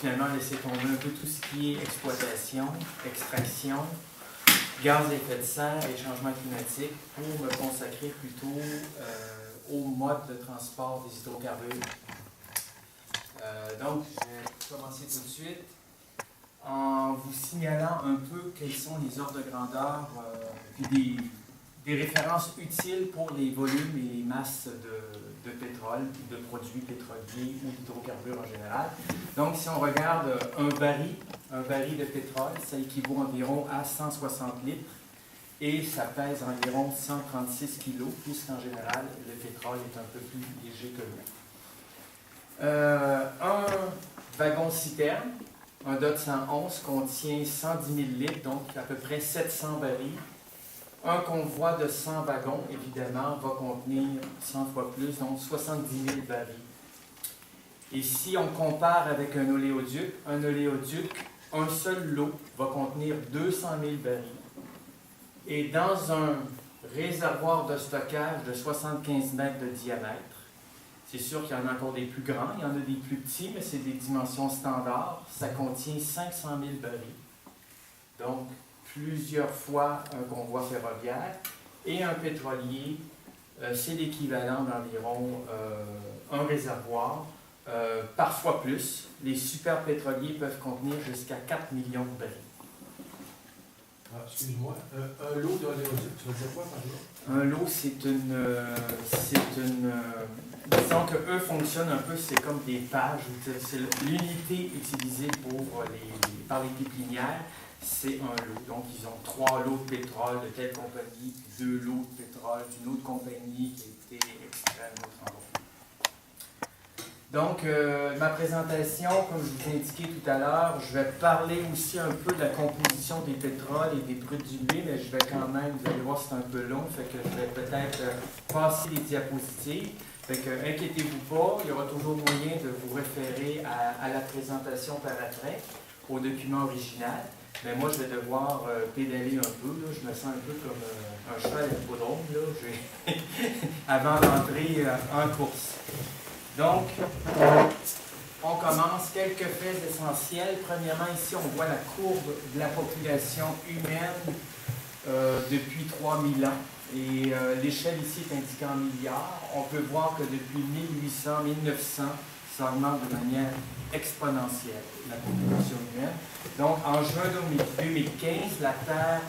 finalement laisser tomber un peu tout ce qui est exploitation, extraction, gaz à effet de serre et changement climatique pour me consacrer plutôt au mode de transport des hydrocarbures. Donc, je vais commencer tout de suite en vous signalant un peu quels sont les ordres de grandeur puis des références utiles pour les volumes et les masses de pétrole, de produits pétroliers ou d'hydrocarbures en général. Donc, si on regarde un baril de pétrole, ça équivaut environ à 160 litres et ça pèse environ 136 kg, puisqu'en général, le pétrole est un peu plus léger que l'eau. Un wagon-citerne, un DOT 111, contient 110 000 litres, donc à peu près 700 barils. Un convoi de 100 wagons, évidemment, va contenir 100 fois plus, donc 70 000 barils. Et si on compare avec un oléoduc, un seul lot va contenir 200 000 barils. Et dans un réservoir de stockage de 75 mètres de diamètre, c'est sûr qu'il y en a encore des plus grands, il y en a des plus petits, mais c'est des dimensions standards. Ça contient 500 000 barils. Donc, plusieurs fois un convoi ferroviaire. Et un pétrolier, c'est l'équivalent d'environ un réservoir, parfois plus. Les super pétroliers peuvent contenir jusqu'à 4 millions de barils. Ah, excuse-moi, un lot d'oléoduc, tu veux dire quoi par là? Un lot, c'est une disons qu'eux fonctionnent un peu, c'est comme des pages, c'est l'unité utilisée par les pépinières, c'est un lot. Donc, ils ont 3 lots de pétrole de telle compagnie, puis 2 lots de pétrole d'une autre compagnie qui a été extrait à un autre endroit. Donc, ma présentation, comme je vous ai indiqué tout à l'heure, je vais parler aussi un peu de la composition des pétroles et des produits, mais je vais quand même, vous allez voir, c'est un peu long, fait que je vais peut-être passer les diapositives. Fait que, inquiétez-vous pas, il y aura toujours moyen de vous référer à la présentation par après, au document original. Mais moi, je vais devoir pédaler un peu, là. Je me sens un peu comme un cheval à l'hippodrome, là, avant d'entrer en course. Donc, on commence. Quelques faits essentiels. Premièrement, ici, on voit la courbe de la population humaine depuis 3000 ans. Et l'échelle ici est indiquée en milliards. On peut voir que depuis 1800, 1900, ça augmente de manière exponentielle, la population humaine. Donc, en juin 2015, la Terre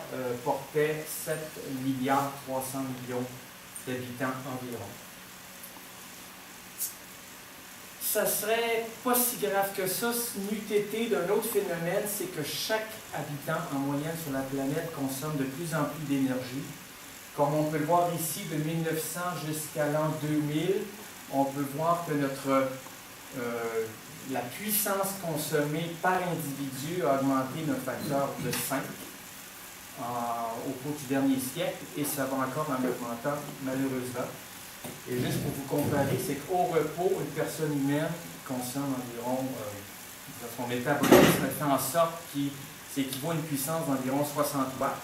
portait 7 milliards 300 millions d'habitants environ. Ça serait pas si grave que ça, si n'eût été d'un autre phénomène, c'est que chaque habitant en moyenne sur la planète consomme de plus en plus d'énergie. Comme on peut le voir ici, de 1900 jusqu'à l'an 2000, on peut voir que la puissance consommée par individu a augmenté d'un facteur de 5 au cours du dernier siècle, et ça va encore en augmentant malheureusement. Et juste pour vous comparer, c'est qu'au repos, une personne humaine consomme environ, son métabolisme fait en sorte qu'il s'équivaut à une puissance d'environ 60 watts,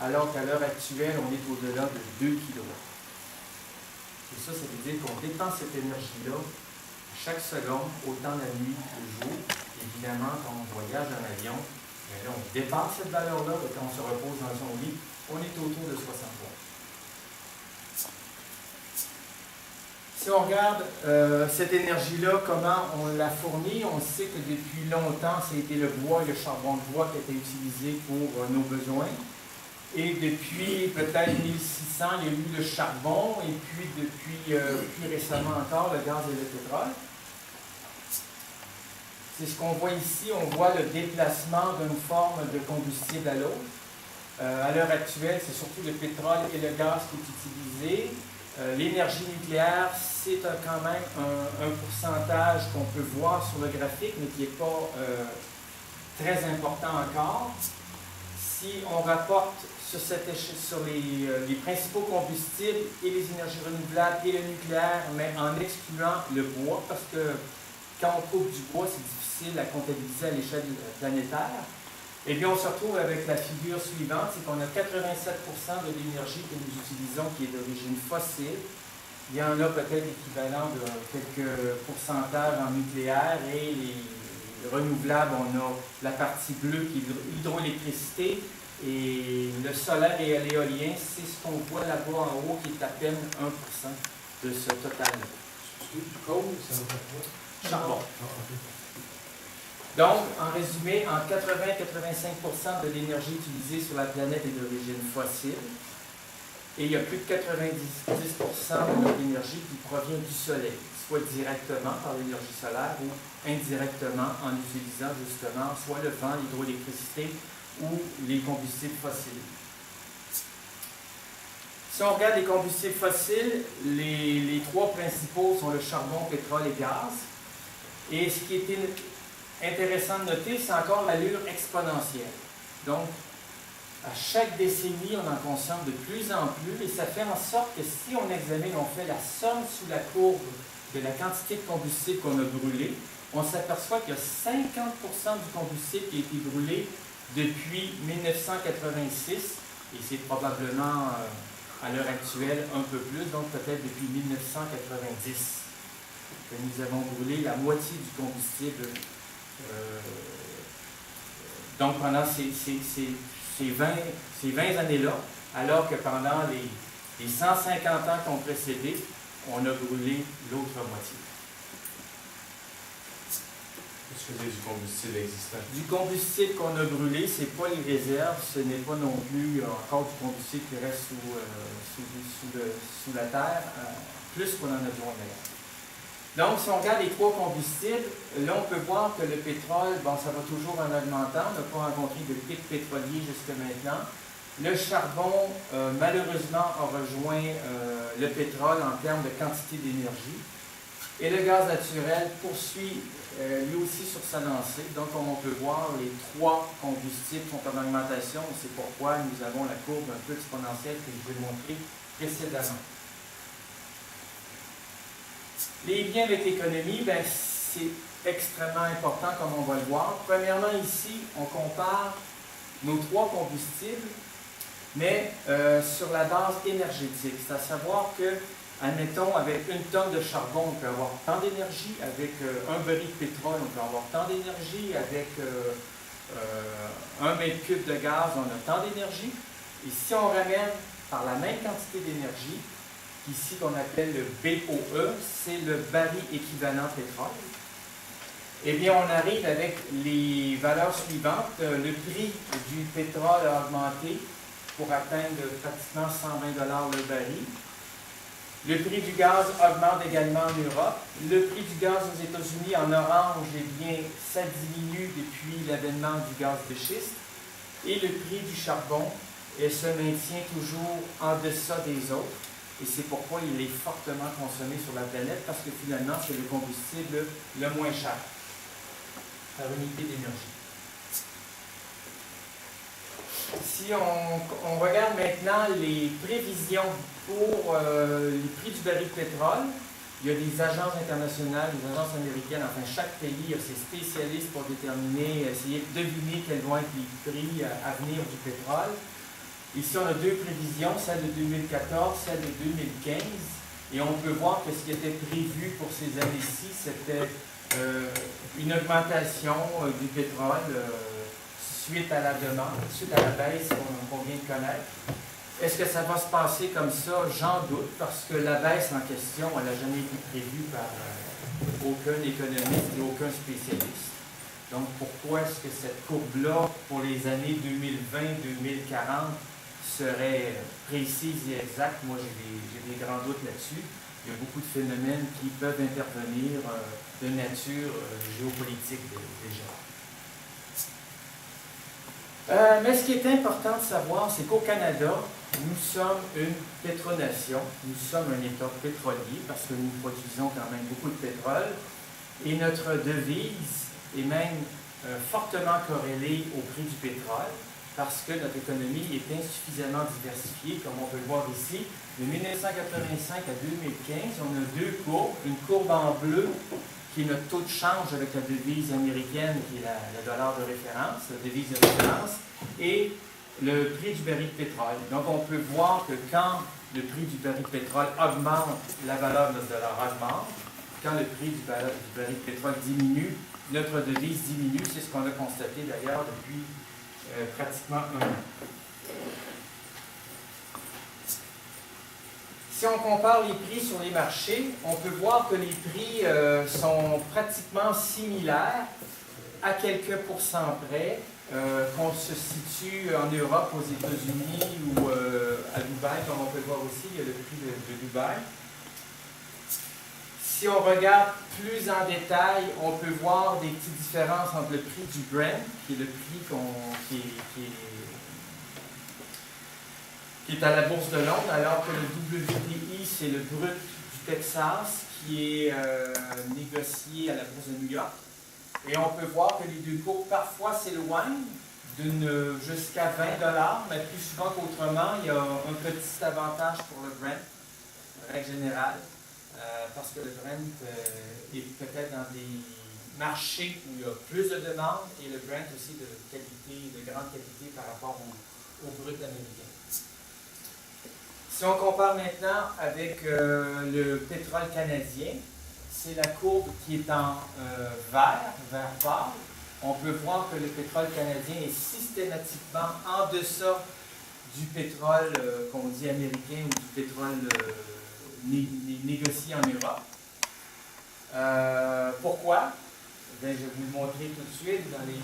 alors qu'à l'heure actuelle, on est au-delà de 2 kW. Et ça veut dire qu'on dépense cette énergie-là chaque seconde, autant la nuit que le jour. Évidemment, quand on voyage en avion, là, on dépasse cette valeur-là, et quand on se repose dans son lit, on est autour de 60 watts. Si on regarde cette énergie-là, comment on la fournit, on sait que depuis longtemps, ça a été le bois et le charbon de bois qui étaient utilisés pour nos besoins. Et depuis peut-être 1600, il y a eu le charbon, et puis depuis plus récemment encore, le gaz et le pétrole. C'est ce qu'on voit ici, on voit le déplacement d'une forme de combustible à l'autre. À l'heure actuelle, c'est surtout le pétrole et le gaz qui est utilisé. L'énergie nucléaire, c'est quand même un pourcentage qu'on peut voir sur le graphique, mais qui n'est pas très important encore. Si on rapporte sur les principaux combustibles et les énergies renouvelables et le nucléaire, mais en excluant le bois, parce que quand on coupe du bois, c'est difficile à comptabiliser à l'échelle planétaire, eh bien, on se retrouve avec la figure suivante, c'est qu'on a 87% de l'énergie que nous utilisons qui est d'origine fossile. Il y en a peut-être équivalent de quelques pourcentages en nucléaire et les renouvelables, on a la partie bleue qui est l'hydroélectricité et le solaire et l'éolien, c'est ce qu'on voit là-bas en haut qui est à peine 1% de ce total-là. Du coal, ça va faire quoi? Charbon. Ah, ok. Donc, en résumé, entre 80 et 85% de l'énergie utilisée sur la planète est d'origine fossile. Et il y a plus de 90% de notre énergie qui provient du soleil, soit directement par l'énergie solaire ou indirectement en utilisant justement soit le vent, l'hydroélectricité ou les combustibles fossiles. Si on regarde les combustibles fossiles, les trois principaux sont le charbon, pétrole et gaz. Et ce qui est intéressant de noter, c'est encore l'allure exponentielle. Donc, à chaque décennie, on en consomme de plus en plus et ça fait en sorte que si on examine, on fait la somme sous la courbe de la quantité de combustible qu'on a brûlé, on s'aperçoit qu'il y a 50% du combustible qui a été brûlé depuis 1986 et c'est probablement à l'heure actuelle un peu plus, donc peut-être depuis 1990 que nous avons brûlé la moitié du combustible. Donc pendant ces 20 années-là, alors que pendant les 150 ans qui ont précédé, on a brûlé l'autre moitié. Qu'est-ce que c'est du combustible existant? Du combustible qu'on a brûlé, ce n'est pas les réserves, ce n'est pas non plus encore du combustible qui reste sous la terre, plus qu'on en a besoin d'ailleurs. Donc, si on regarde les trois combustibles, là, on peut voir que le pétrole, bon, ça va toujours en augmentant. On n'a pas rencontré de pic pétrolier jusqu'à maintenant. Le charbon, malheureusement, a rejoint le pétrole en termes de quantité d'énergie. Et le gaz naturel poursuit lui aussi sur sa lancée. Donc, comme on peut voir, les trois combustibles sont en augmentation. C'est pourquoi nous avons la courbe un peu exponentielle que je vous ai montrée précédemment. Les liens avec l'économie, c'est extrêmement important comme on va le voir. Premièrement, ici, on compare nos trois combustibles, mais sur la base énergétique. C'est à savoir que, admettons, avec une tonne de charbon, on peut avoir tant d'énergie. Avec un baril de pétrole, on peut avoir tant d'énergie. Avec 1 mètre cube de gaz, on a tant d'énergie. Et si on ramène par la même quantité d'énergie, ici qu'on appelle le BOE, c'est le baril équivalent pétrole. Eh bien, on arrive avec les valeurs suivantes. Le prix du pétrole a augmenté pour atteindre pratiquement 120 $ le baril. Le prix du gaz augmente également en Europe. Le prix du gaz aux États-Unis en orange, eh bien, ça diminue depuis l'avènement du gaz de schiste. Et le prix du charbon se maintient toujours en deçà des autres. Et c'est pourquoi il est fortement consommé sur la planète, parce que finalement, c'est le combustible le moins cher par unité d'énergie. Si on regarde maintenant les prévisions pour les prix du baril de pétrole, il y a des agences internationales, des agences américaines, enfin chaque pays a ses spécialistes pour déterminer, essayer de deviner quels vont être les prix à venir du pétrole. Ici, on a deux prévisions, celle de 2014, celle de 2015, et on peut voir que ce qui était prévu pour ces années-ci, c'était une augmentation du pétrole suite à la demande, suite à la baisse qu'on vient de connaître. Est-ce que ça va se passer comme ça? J'en doute, parce que la baisse en question, elle n'a jamais été prévue par aucun économiste et aucun spécialiste. Donc, pourquoi est-ce que cette courbe-là, pour les années 2020-2040, serait précise et exacte? Moi, j'ai des grands doutes là-dessus. Il y a beaucoup de phénomènes qui peuvent intervenir de nature géopolitique déjà. Mais ce qui est important de savoir, c'est qu'au Canada, nous sommes une pétronation, nous sommes un État pétrolier parce que nous produisons quand même beaucoup de pétrole et notre devise est même fortement corrélée au prix du pétrole parce que notre économie est insuffisamment diversifiée, comme on peut le voir ici. De 1985 à 2015, on a deux courbes, une courbe en bleu qui est notre taux de change avec la devise américaine, qui est le dollar de référence, la devise de référence, et le prix du baril de pétrole. Donc, on peut voir que quand le prix du baril de pétrole augmente, la valeur de notre dollar augmente. quand le prix du baril de pétrole diminue, notre devise diminue. C'est ce qu'on a constaté d'ailleurs depuis pratiquement un an. Si on compare les prix sur les marchés, on peut voir que les prix sont pratiquement similaires à quelques pourcents près, qu'on se situe en Europe, aux États-Unis ou à Dubaï, comme on peut voir aussi, il y a le prix de Dubaï. Si on regarde plus en détail, on peut voir des petites différences entre le prix du Brent, qui est le prix qui est à la Bourse de Londres, alors que le WTI, c'est le brut du Texas, qui est négocié à la Bourse de New York. Et on peut voir que les deux cours parfois s'éloignent jusqu'à 20 $, mais plus souvent qu'autrement, il y a un petit avantage pour le Brent, en règle générale, parce que le Brent est peut-être dans des marchés où il y a plus de demande et le Brent aussi de qualité, de grande qualité par rapport au brut américain. Si on compare maintenant avec le pétrole canadien, c'est la courbe qui est en vert pâle. On peut voir que le pétrole canadien est systématiquement en deçà du pétrole qu'on dit américain ou du pétrole négocié en Europe. Pourquoi? Bien, je vais vous le montrer tout de suite dans les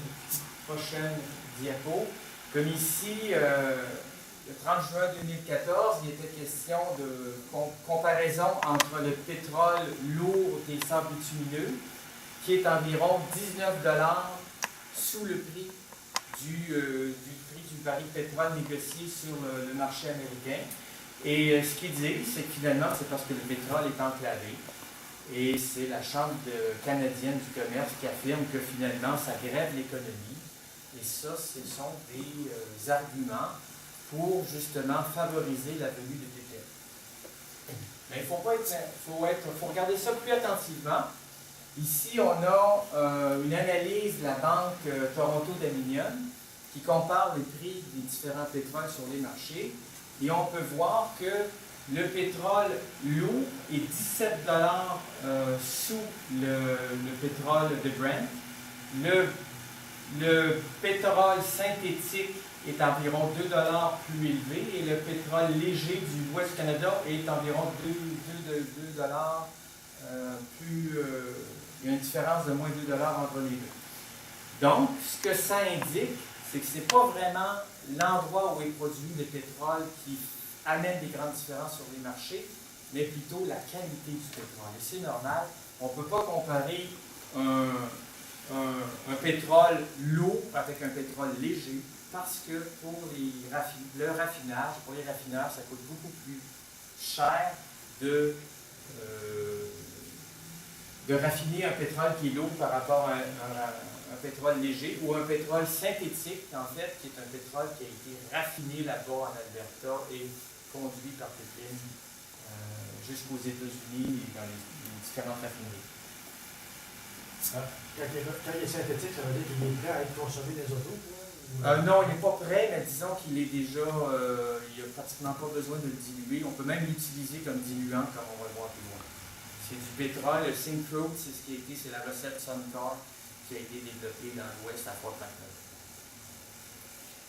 prochaines diapos. Comme ici, le 30 juin 2014, il était question de comparaison entre le pétrole lourd des sables bitumineux, qui est environ 19 $ sous le prix du baril de pétrole négocié sur le marché américain. Et ce qu'ils disent, c'est que finalement, c'est parce que le pétrole est enclavé. Et c'est la Chambre canadienne du commerce qui affirme que finalement, ça grève l'économie. Et ça, ce sont des arguments pour justement favoriser la venue de TPM. Mais il faut regarder ça plus attentivement. Ici, on a une analyse de la banque Toronto Dominion qui compare les prix des différents pétroles sur les marchés. Et on peut voir que le pétrole lourd est 17 $ sous le pétrole de Brent. Le pétrole synthétique est environ 2 $ plus élevé et le pétrole léger du Ouest du Canada est environ 2 $ plus. Il y a une différence de moins 2 $ entre les deux. Donc, ce que ça indique, c'est que ce n'est pas vraiment l'endroit où est produit le pétrole qui amène des grandes différences sur les marchés, mais plutôt la qualité du pétrole. Et c'est normal, on ne peut pas comparer un pétrole lourd avec un pétrole léger, parce que pour le raffinage, pour les raffineurs, ça coûte beaucoup plus cher de raffiner un pétrole qui est lourd par rapport à un pétrole léger ou un pétrole synthétique, en fait, qui est un pétrole qui a été raffiné là-bas en Alberta et conduit par TPM jusqu'aux États-Unis et dans les différentes raffineries. Quand il est synthétique, ça veut dire qu'il est prêt à être consommé des autos? Non, il n'est pas prêt, mais disons qu'il est déjà, il n'y a pratiquement pas besoin de le diluer. On peut même l'utiliser comme diluant, comme on va le voir plus loin. C'est du pétrole, le Syncrude, c'est la recette Suncor qui a été développée dans l'Ouest à Fort McMurray.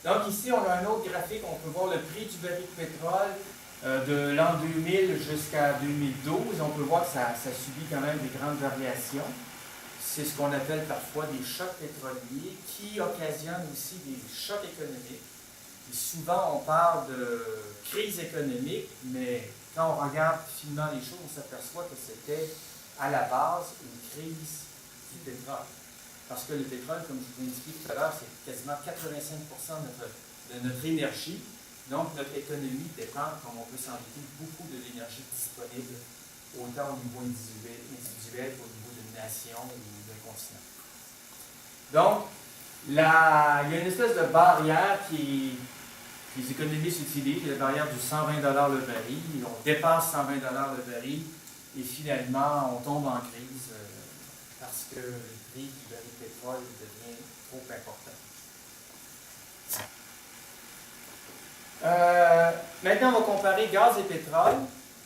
Donc ici, on a un autre graphique, on peut voir le prix du baril de pétrole de l'an 2000 jusqu'à 2012. On peut voir que ça subit quand même des grandes variations. C'est ce qu'on appelle parfois des chocs pétroliers qui occasionnent aussi des chocs économiques. Et souvent, on parle de crise économique, mais quand on regarde finement les choses, on s'aperçoit que c'était à la base une crise du pétrole. Parce que le pétrole, comme je vous l'ai indiqué tout à l'heure, c'est quasiment 85% de notre énergie. Donc, notre économie dépend, comme on peut s'en douter, beaucoup de l'énergie disponible, autant au niveau individuel qu'au niveau d'une nation ou d'un continent. Donc, il y a une espèce de barrière que les économistes utilisent, qui est la barrière du 120 $ le baril. On dépasse 120 $ le baril et finalement, on tombe en crise parce que le prix du baril de pétrole devient trop important. Maintenant, on va comparer gaz et pétrole.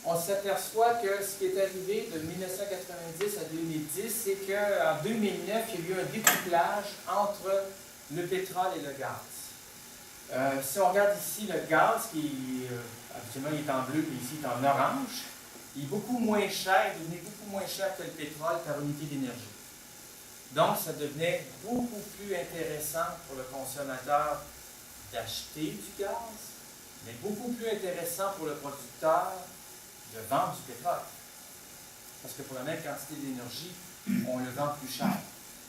on s'aperçoit que ce qui est arrivé de 1990 à 2010, c'est qu'en 2009, il y a eu un découplage entre le pétrole et le gaz. Si on regarde ici le gaz, qui habituellement il est en bleu, puis ici il est en orange, il est beaucoup moins cher, il devenait beaucoup moins cher que le pétrole par unité d'énergie. Donc, ça devenait beaucoup plus intéressant pour le consommateur d'acheter du gaz, mais beaucoup plus intéressant pour le producteur de vendre du pétrole. Parce que pour la même quantité d'énergie, on le vend plus cher.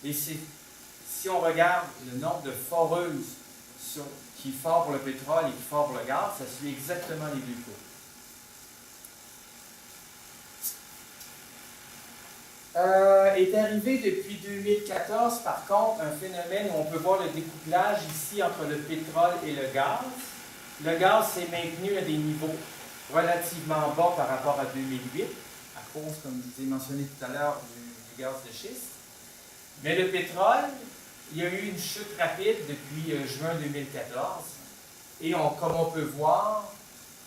Et si on regarde le nombre de foreuses qui forent pour le pétrole et qui forent pour le gaz, ça suit exactement les deux cours. Est arrivé depuis 2014, par contre, un phénomène où on peut voir le découplage ici entre le pétrole et le gaz. Le gaz s'est maintenu à des niveaux relativement bas par rapport à 2008, à cause, comme je vous ai mentionné tout à l'heure, du gaz de schiste. Mais le pétrole, il y a eu une chute rapide depuis juin 2014. Et comme on peut voir,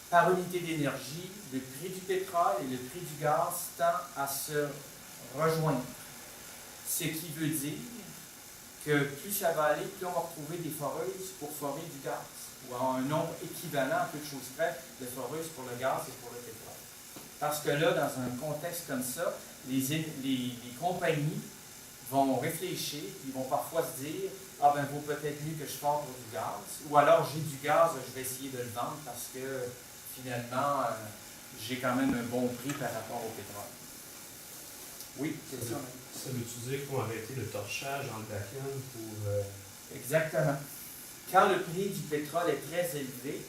par unité d'énergie, le prix du pétrole et le prix du gaz tend à se rejoindre. Ce qui veut dire que plus ça va aller, plus on va retrouver des foreuses pour forer du gaz, ou un nombre équivalent, à quelque chose près, de foreuses pour le gaz et pour le pétrole. Parce que là, dans un contexte comme ça, les compagnies vont réfléchir, ils vont parfois se dire « Ah ben, vaut peut-être mieux que je fore pour du gaz, ou alors j'ai du gaz, je vais essayer de le vendre parce que finalement, j'ai quand même un bon prix par rapport au pétrole. » Oui, c'est ça. Ça veut-tu dire qu'il faut arrêter le torchage en back-end pour... Exactement. Quand le prix du pétrole est très élevé,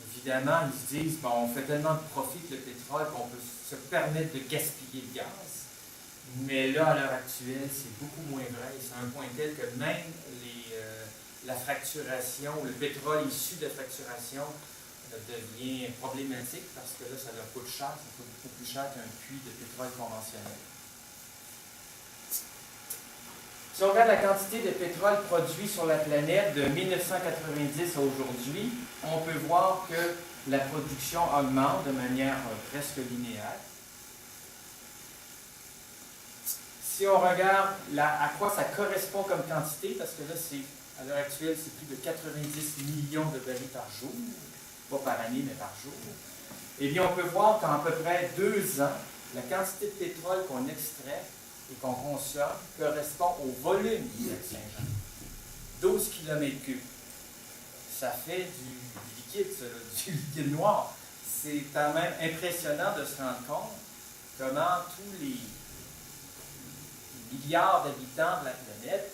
évidemment, ils se disent, bon, on fait tellement de profit de le pétrole qu'on peut se permettre de gaspiller le gaz. Mais là, à l'heure actuelle, c'est beaucoup moins vrai. C'est un point tel que même la fracturation, le pétrole issu de fracturation devient problématique parce que là, ça leur coûte cher. Ça coûte beaucoup plus cher qu'un puits de pétrole conventionnel. Si on regarde la quantité de pétrole produit sur la planète de 1990 à aujourd'hui, on peut voir que la production augmente de manière presque linéaire. Si on regarde à quoi ça correspond comme quantité, parce que là, à l'heure actuelle, c'est plus de 90 millions de barils par jour, pas par année, mais par jour, eh bien, on peut voir qu'en à peu près 2 ans, la quantité de pétrole qu'on extrait et qu'on consomme correspond au volume du lac Saint-Jean. 12 km3. Ça fait du liquide, ça, du liquide noir. C'est quand même impressionnant de se rendre compte comment tous les milliards d'habitants de la planète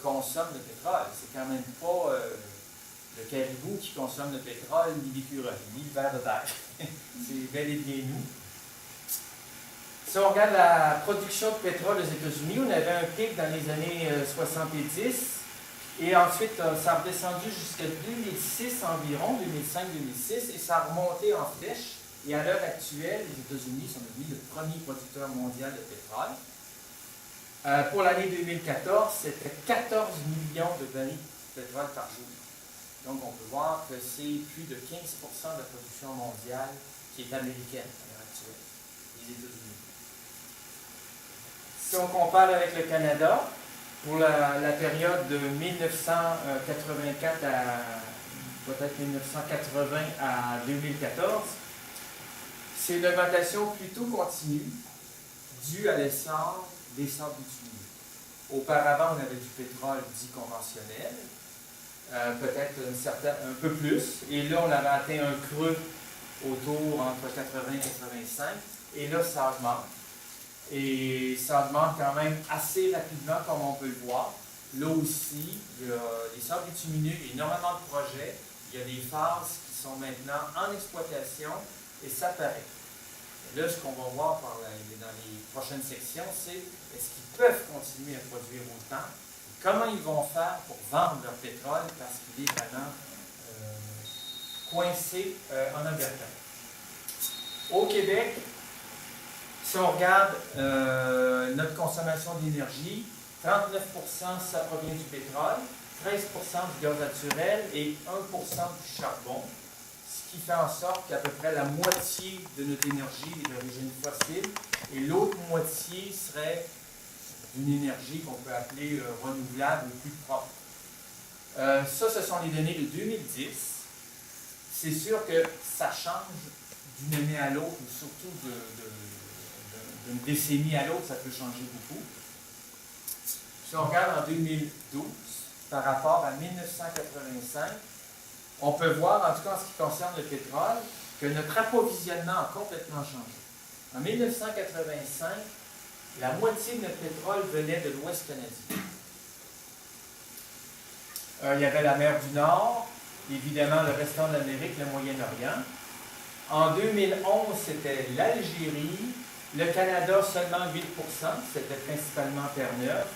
consomment le pétrole. C'est quand même pas le caribou qui consomme le pétrole, ni l'écureuil, ni le ver de terre. C'est bel et bien nous. Si on regarde la production de pétrole aux États-Unis, on avait un pic dans les années 70 et ensuite ça a redescendu jusqu'à 2006 environ, 2005-2006, et ça a remonté en flèche. Et à l'heure actuelle, les États-Unis sont devenus le premier producteur mondial de pétrole. Pour l'année 2014, c'était 14 millions de barils de pétrole par jour. Donc on peut voir que c'est plus de 15% de la production mondiale qui est américaine à l'heure actuelle, les États-Unis. Si on compare avec le Canada, pour la période de 1984 à peut-être 1980 à 2014, c'est une augmentation plutôt continue due à l'essor des sables bitumineux. Auparavant, on avait du pétrole dit conventionnel, peut-être un peu plus, et là, on avait atteint un creux autour entre 80 et 85, et là, ça augmente. Et ça augmente quand même assez rapidement, comme on peut le voir. Là aussi, il y a des sables bitumineux, il y a énormément de projets. Il y a des phases qui sont maintenant en exploitation et ça paraît. Et là, ce qu'on va voir dans les prochaines sections, c'est est-ce qu'ils peuvent continuer à produire autant? Comment ils vont faire pour vendre leur pétrole parce qu'il est vraiment coincé en Alberta. Au Québec, si on regarde notre consommation d'énergie, 39% ça provient du pétrole, 13% du gaz naturel et 1% du charbon, ce ce qui fait en sorte qu'à peu près la moitié de notre énergie est d'origine fossile et l'autre moitié serait d'une énergie qu'on peut appeler renouvelable ou plus propre. Ça, ce sont les données de 2010. C'est sûr que ça change d'une année à l'autre, ou surtout d'une décennie à l'autre, ça peut changer beaucoup. Si on regarde en 2012, par rapport à 1985, on peut voir, en tout cas en ce qui concerne le pétrole, que notre approvisionnement a complètement changé. En 1985, la moitié de notre pétrole venait de l'Ouest canadien. Il y avait la mer du Nord, évidemment le restant de l'Amérique, le Moyen-Orient. En 2011, c'était l'Algérie, le Canada seulement 8%, c'était principalement Terre-Neuve.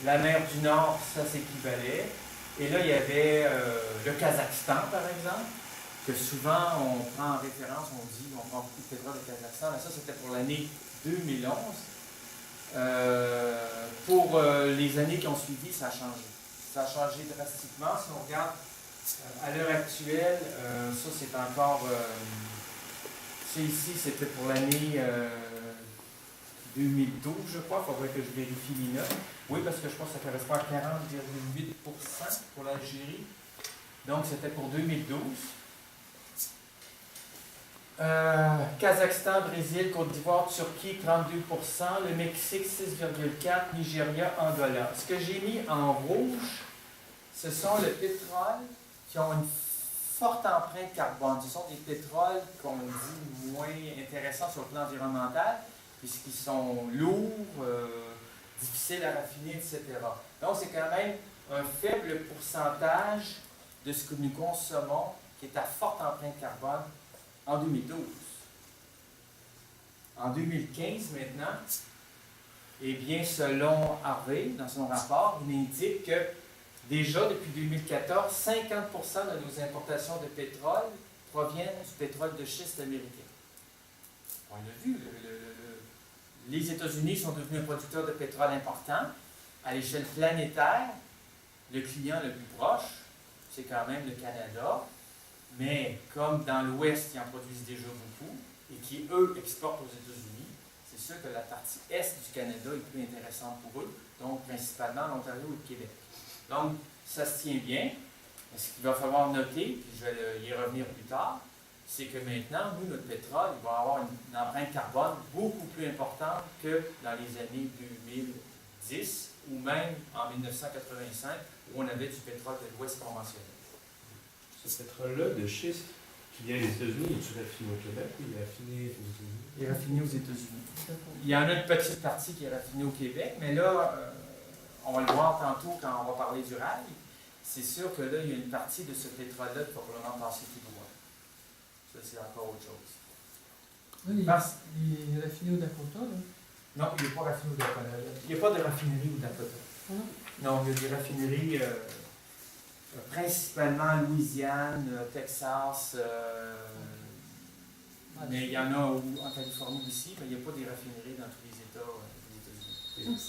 La mer du Nord, ça s'équivalait. Et là, il y avait le Kazakhstan, par exemple, que souvent on prend en référence, on dit on prend beaucoup de pétrole au Kazakhstan, mais ça c'était pour l'année 2011. Pour les années qui ont suivi, ça a changé. Ça a changé drastiquement. Si on regarde à l'heure actuelle, ça c'est encore. Ça ici, c'était pour l'année 2012, je crois. Il faudrait que je vérifie les notes. Oui, parce que je pense que ça correspond à 40,8% pour l'Algérie. Donc, c'était pour 2012. Kazakhstan, Brésil, Côte d'Ivoire, Turquie, 32%. Le Mexique, 6,4%. Nigeria, Angola. Ce que j'ai mis en rouge, ce sont les pétroles qui ont une forte empreinte carbone. Ce sont des pétroles qu'on dit moins intéressants sur le plan environnemental, puisqu'ils sont lourds, difficiles à raffiner, etc. Donc, c'est quand même un faible pourcentage de ce que nous consommons qui est à forte empreinte carbone en 2012. En 2015, maintenant, eh bien, selon Harvey, dans son rapport, il indique que déjà, depuis 2014, 50% de nos importations de pétrole proviennent du pétrole de schiste américain. On l'a vu, les États-Unis sont devenus un producteur de pétrole important. À l'échelle planétaire, le client le plus proche, c'est quand même le Canada. Mais comme dans l'Ouest, ils en produisent déjà beaucoup et qui, eux, exportent aux États-Unis, c'est sûr que la partie Est du Canada est plus intéressante pour eux, donc principalement l'Ontario et le Québec. Donc, ça se tient bien. Mais ce qu'il va falloir noter, puis je vais y revenir plus tard, c'est que maintenant, nous, notre pétrole, il va avoir une empreinte carbone beaucoup plus importante que dans les années 2010 ou même en 1985, où on avait du pétrole de l'Ouest conventionnel. Ce pétrole-là de schiste qui vient des États-Unis, est-tu raffiné au Québec ou il est raffiné aux États-Unis? Il est raffiné aux États-Unis. Il y en a une petite partie qui est raffinée au Québec, mais là, on va le voir tantôt quand on va parler du rail. C'est sûr que là, il y a une partie de ce pétrole-là qui va probablement passer tout droit. Ça, c'est encore autre chose. Oui, il est raffiné au Dakota, là. Non, il n'est pas raffiné au Dakota. Il n'y a pas de raffinerie au Dakota. Non, il y a des raffineries principalement en Louisiane, Texas, mais il y en a en Californie aussi, mais il n'y a pas des raffineries dans tous les États des États-Unis.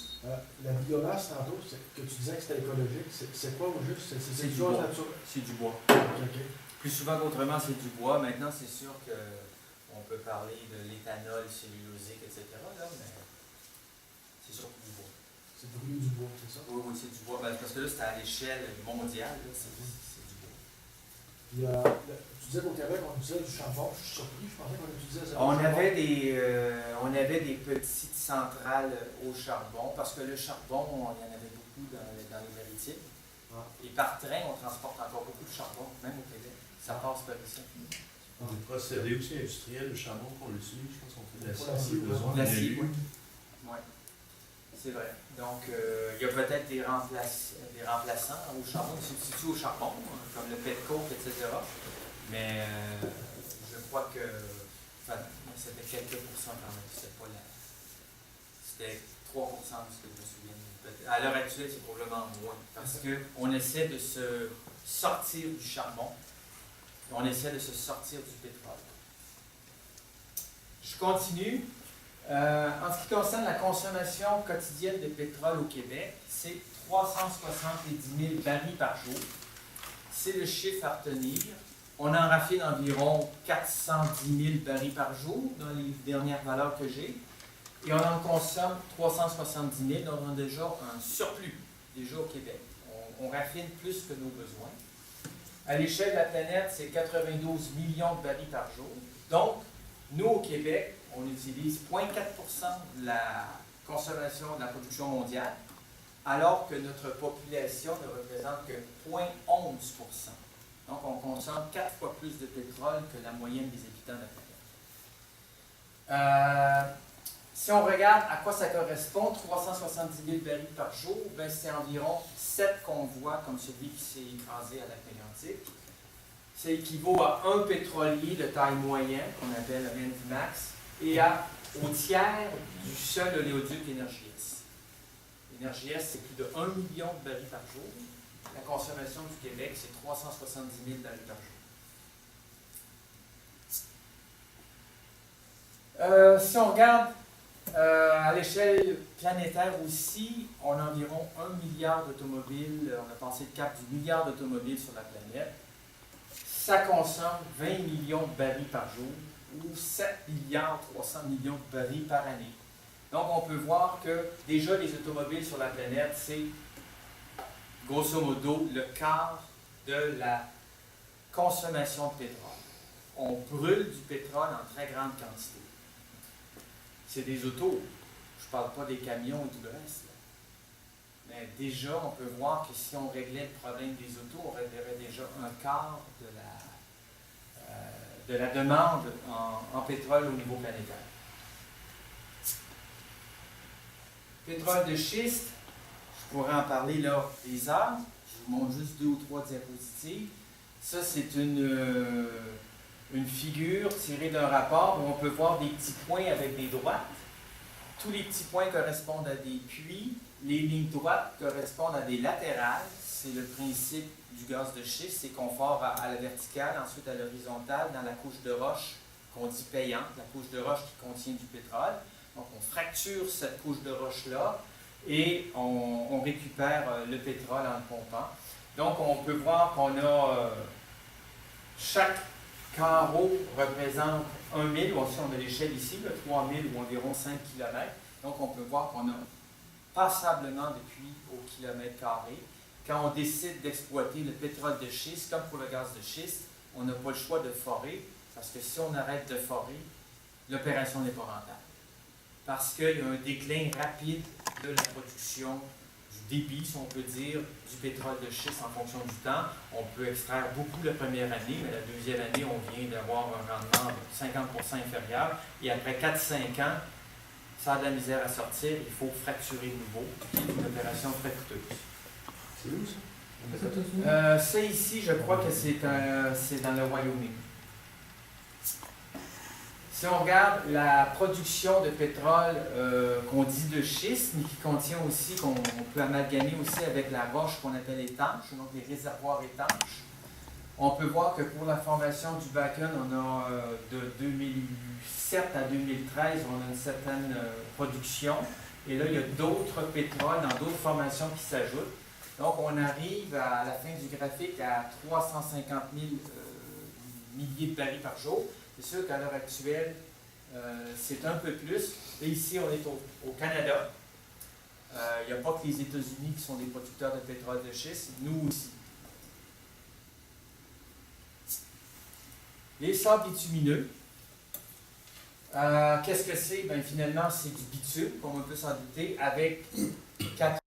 La biomasse, tantôt, que tu disais que c'était écologique, c'est quoi au juste? C'est du chose bois. naturelle? C'est du bois. Okay. Plus souvent qu'autrement, c'est du bois. Maintenant, c'est sûr qu'on peut parler de l'éthanol cellulosique, etc. Là, mais c'est surtout du bois. C'est brûlé du bois, c'est ça? Oui, oui, c'est du bois. Ben, parce que là, c'est à l'échelle mondiale. Là, c'est du bois. Puis, tu disais qu'au Québec, on utilisait du charbon. Je suis surpris, je pensais qu'on utilisait ça. On avait des petites centrales au charbon, parce que le charbon, il y en avait beaucoup dans les maritimes. Ah. Et par train, on transporte encore beaucoup de charbon, même au Québec. Ça passe par ici. Des procédés aussi industriels, le charbon qu'on l'utilise, je pense qu'on fait de Pour l'acier. l'acier, L'acier, oui. Ouais. C'est vrai. Donc, il y a peut-être des remplaçants au charbon, qui se substituent au charbon, comme le petcoke, etc. Mais je crois que c'était quelques pourcents quand même. C'était 3% de ce que je me souviens. À l'heure actuelle, c'est probablement moins. Parce qu'on essaie de se sortir du charbon. On essaie de se sortir du pétrole. Je continue. En ce qui concerne la consommation quotidienne de pétrole au Québec, c'est 370 000 barils par jour. C'est le chiffre à retenir. On en raffine environ 410 000 barils par jour dans les dernières valeurs que j'ai. Et on en consomme 370 000, donc on a déjà un surplus, déjà au Québec. On raffine plus que nos besoins. À l'échelle de la planète, c'est 92 millions de barils par jour. Donc, nous, au Québec, on utilise 0,4 de la consommation de la production mondiale, alors que notre population ne représente que 0,11 %. Donc, on consomme 4 fois plus de pétrole que la moyenne des habitants de la planète. Si on regarde à quoi ça correspond, 370 000 barils par jour, ben c'est environ 7 convois comme celui qui s'est écrasé à lac Mégantic. Ça équivaut à un pétrolier de taille moyenne, qu'on appelle Max, et au tiers du seul oléoduc Énergie-S. Énergie-S, c'est plus de 1 million de barils par jour. La consommation du Québec, c'est 370 000 barils par jour. Si on regarde à l'échelle planétaire aussi, on a environ 1 milliard d'automobiles. On a passé le cap du milliard d'automobiles sur la planète. Ça consomme 20 millions de barils par jour ou 7 milliards 300 millions de barils par année. Donc, on peut voir que déjà les automobiles sur la planète, c'est grosso modo le quart de la consommation de pétrole. On brûle du pétrole en très grande quantité. C'est des autos. Je ne parle pas des camions et tout le reste. Là. Mais déjà, on peut voir que si on réglait le problème des autos, on réglerait déjà un quart de la demande en pétrole au niveau planétaire. Pétrole de schiste, je pourrais en parler là des heures. Je vous montre juste 2 ou 3 diapositives. Ça, c'est une figure tirée d'un rapport où on peut voir des petits points avec des droites. Tous les petits points correspondent à des puits. Les lignes droites correspondent à des latérales. C'est le principe du gaz de schiste. C'est qu'on part à la verticale, ensuite à l'horizontale, dans la couche de roche qu'on dit payante, la couche de roche qui contient du pétrole. Donc, on fracture cette couche de roche-là et on récupère le pétrole en le pompant. Donc, on peut voir qu'on a chaque carreau représente 1 000, ou aussi on a l'échelle ici, 3 000 ou environ 5 km. Donc, on peut voir qu'on a passablement de puits au kilomètre carré. Quand on décide d'exploiter le pétrole de schiste, comme pour le gaz de schiste, on n'a pas le choix de forer, parce que si on arrête de forer, l'opération n'est pas rentable. Parce qu'il y a un déclin rapide de la production, du débit, si on peut dire, du pétrole de schiste en fonction du temps. On peut extraire beaucoup la première année, mais la deuxième année, on vient d'avoir un rendement de 50% inférieur. Et après 4-5 ans, ça a de la misère à sortir, il faut fracturer de nouveau. C'est une opération très coûteuse. C'est où ça? Ça ici, je crois que c'est dans le Wyoming. Si on regarde la production de pétrole qu'on dit de schiste, mais qui contient aussi, qu'on peut amalgamer aussi avec la roche qu'on appelle étanche, donc les réservoirs étanches, on peut voir que pour la formation du Bakken, on a de 2007 à 2013, on a une certaine production. Et là, il y a d'autres pétroles dans d'autres formations qui s'ajoutent. Donc, on arrive à la fin du graphique à 350 000 milliers de barils par jour. C'est sûr qu'à l'heure actuelle, c'est un peu plus. Et ici, on est au Canada. Il n'y a pas que les États-Unis qui sont des producteurs de pétrole de schiste, nous aussi. Les sables bitumineux. Qu'est-ce que c'est? Bien, finalement, c'est du bitume, comme on peut s'en douter, avec 4